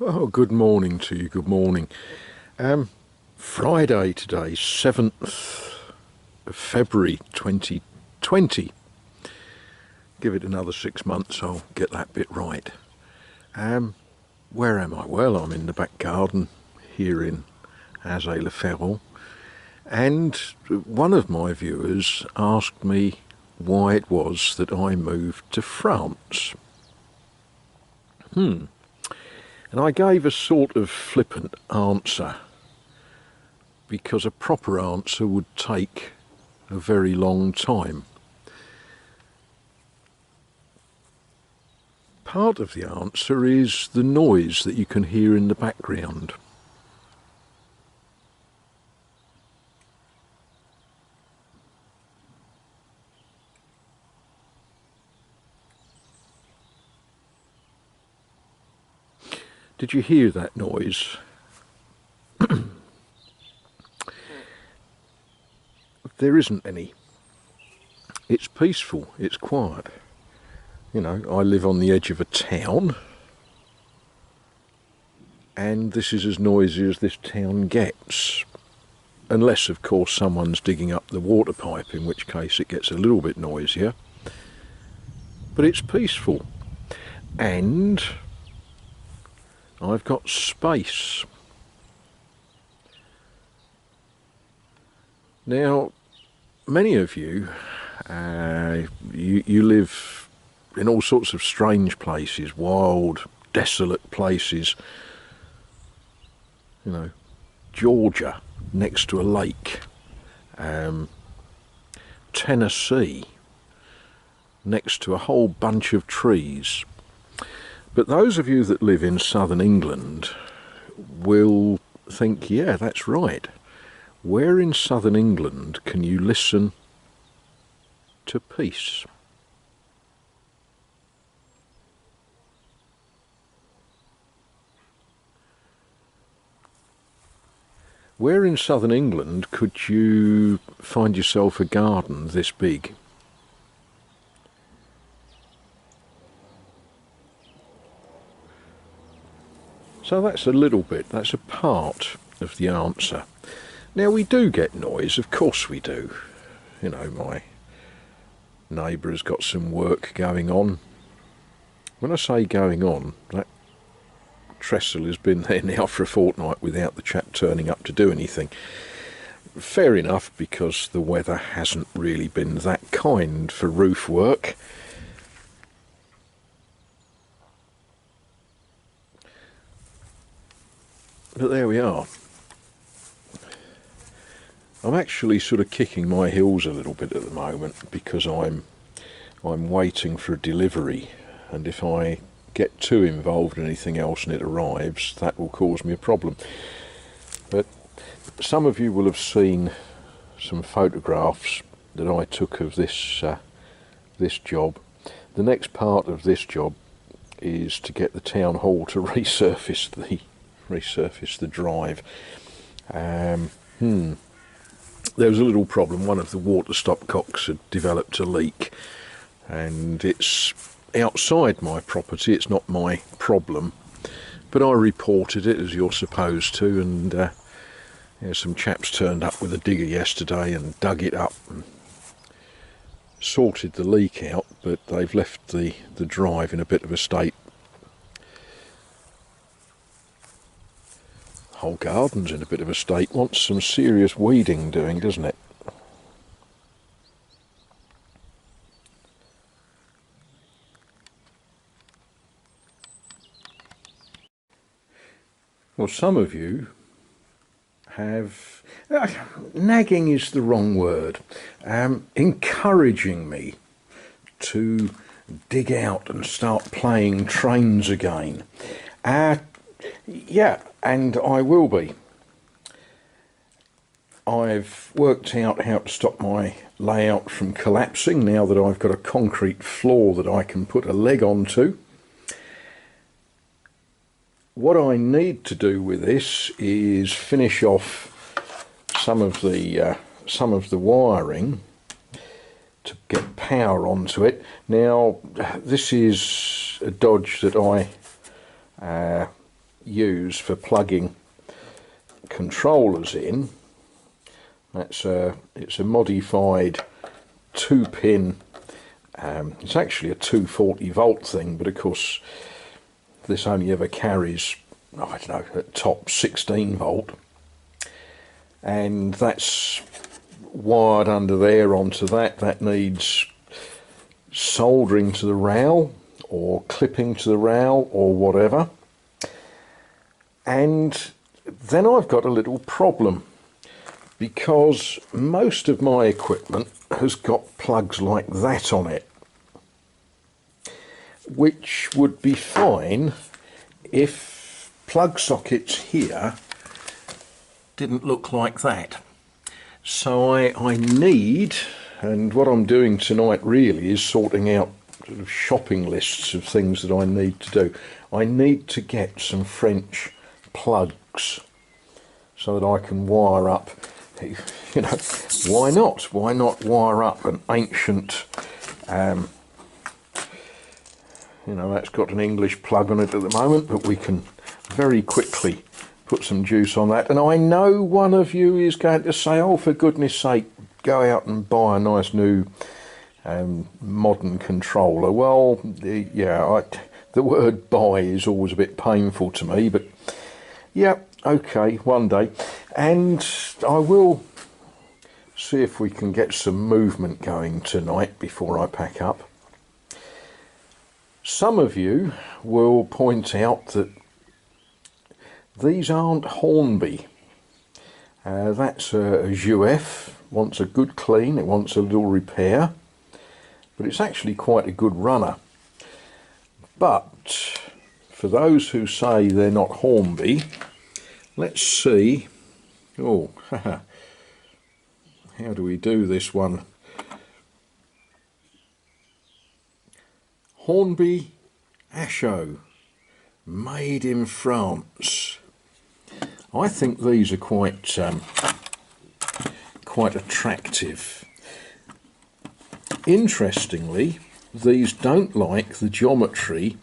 Oh, good morning to you. Good morning. Friday today, 7th of February 2020. Give it another 6 months, I'll get that bit right. Where am I? Well, I'm in the back garden here in Azay-le-Ferron, and one of my viewers asked me why it was that I moved to France. And I gave a sort of flippant answer, because a proper answer would take a very long time. Part of the answer is the noise that you can hear in the background. Did you hear that noise? There isn't any. It's peaceful, it's quiet. You know, I live on the edge of a town, and this is as noisy as this town gets. Unless, of course, someone's digging up the water pipe, in which case it gets a little bit noisier. But it's peaceful. And I've got space. Now, many of you, you live in all sorts of strange places, wild, desolate places. You know, Georgia, next to a lake. Tennessee, next to a whole bunch of trees. But those of you that live in southern England will think, yeah, that's right. Where in southern England can you listen to peace? Where in southern England could you find yourself a garden this big? So that's a little bit, that's a part of the answer. Now, we do get noise, of course we do. You know, my neighbour has got some work going on. When I say going on, that trestle has been there now for a fortnight without the chap turning up to do anything. Fair enough, because the weather hasn't really been that kind for roof work. But there we are. I'm actually sort of kicking my heels a little bit at the moment, because I'm waiting for a delivery, and if I get too involved in anything else and it arrives, that will cause me a problem. But some of you will have seen some photographs that I took of this job. The next part of this job is to get the town hall to resurface the drive. There was a little problem. One of the water stopcocks had developed a leak, and it's outside my property. It's not my problem, but I reported it, as you're supposed to, and some chaps turned up with a digger yesterday and dug it up and sorted the leak out, but they've left the drive in a bit of a state. Whole garden's in a bit of a state. Wants some serious weeding doing, doesn't it? Well, some of you have... nagging is the wrong word. Encouraging me to dig out and start playing trains again. Yeah, and I will be. I've worked out how to stop my layout from collapsing now that I've got a concrete floor that I can put a leg onto. What I need to do with this is finish off some of the wiring to get power onto it. Now, this is a dodge that I use for plugging controllers in. It's a modified 2-pin. It's actually a 240 volt thing, but of course this only ever carries, I don't know, at top 16 volt, and that's wired under there onto that. That needs soldering to the rail or clipping to the rail or whatever. And then I've got a little problem, because most of my equipment has got plugs like that on it, which would be fine if plug sockets here didn't look like that. So I need, and what I'm doing tonight really is sorting out sort of shopping lists of things that I need to do. I need to get some French plugs so that I can wire up, you know, why not? Why not wire up an ancient, you know, that's got an English plug on it at the moment, but we can very quickly put some juice on that. And I know one of you is going to say, oh, for goodness sake, go out and buy a nice new modern controller. Well, yeah, the word buy is always a bit painful to me, but yeah, okay, one day. And I will see if we can get some movement going tonight before I pack up. Some of you will point out that these aren't Hornby. That's a Juef, wants a good clean, it wants a little repair, but it's actually quite a good runner. But for those who say they're not Hornby, let's see. Oh, how do we do this one? Hornby Ashot, made in France. I think these are quite attractive. Interestingly, these don't like the geometry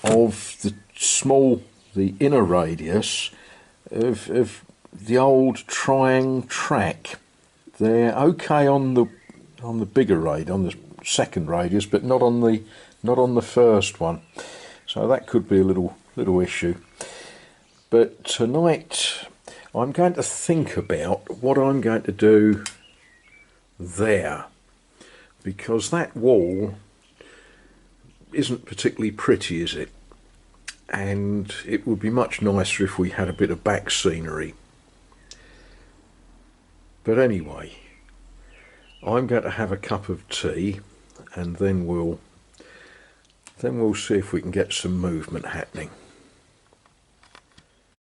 of the inner radius of the old Triang track. They're okay on the bigger radius, on the second radius, but not on the first one. So that could be a little issue. But tonight I'm going to think about what I'm going to do there, because that wall isn't particularly pretty, is it? And it would be much nicer if we had a bit of back scenery. But anyway, I'm going to have a cup of tea, and then we'll see if we can get some movement happening.